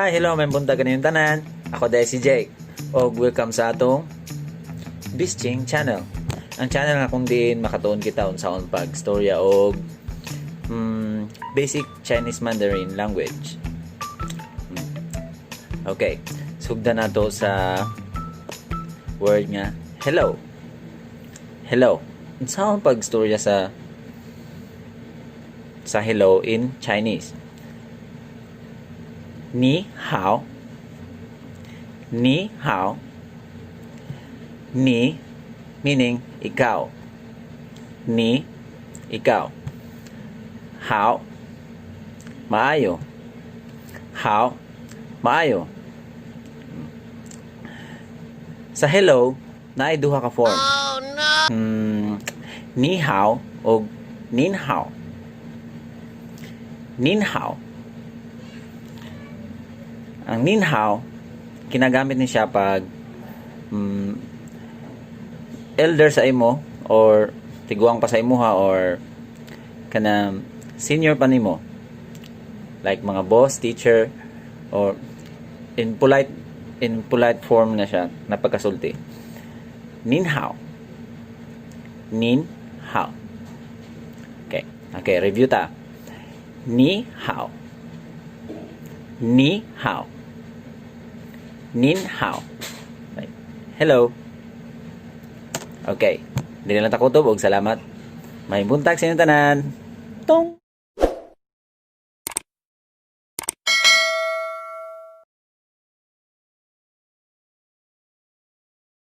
Hi, hello, may buntag kaniyong tanan. Ako dahil si Jake. O welcome sa atong Bisching Channel. Ang channel nga kung diin makatuon kita sa pagstorya o basic Chinese Mandarin language. Okay, sugdan nato sa word nga hello. Hello. Unsa ang pagstorya sa hello in Chinese? Ni hao. Ni hao. Ni meaning ikaw. Ni ikaw. Hao maayo. Hao maayo. Sa hello naay duha ka form. Oh no. Ni hao o nin hao. Nin hao. Ang nin hao kinagamit ni siya pag elder sa imo or tiguang pa sa imuha or kana senior pa nimo, like mga boss, teacher, or in polite form na siya na pagkasulti. Nin hao. Nin hao. Okay, review ta. Ni hao. Ni hao. Nin hao. Right. Hello. Okay. Dili lang ta kutob og salamat. May buntag sa inyong tanan. Tong.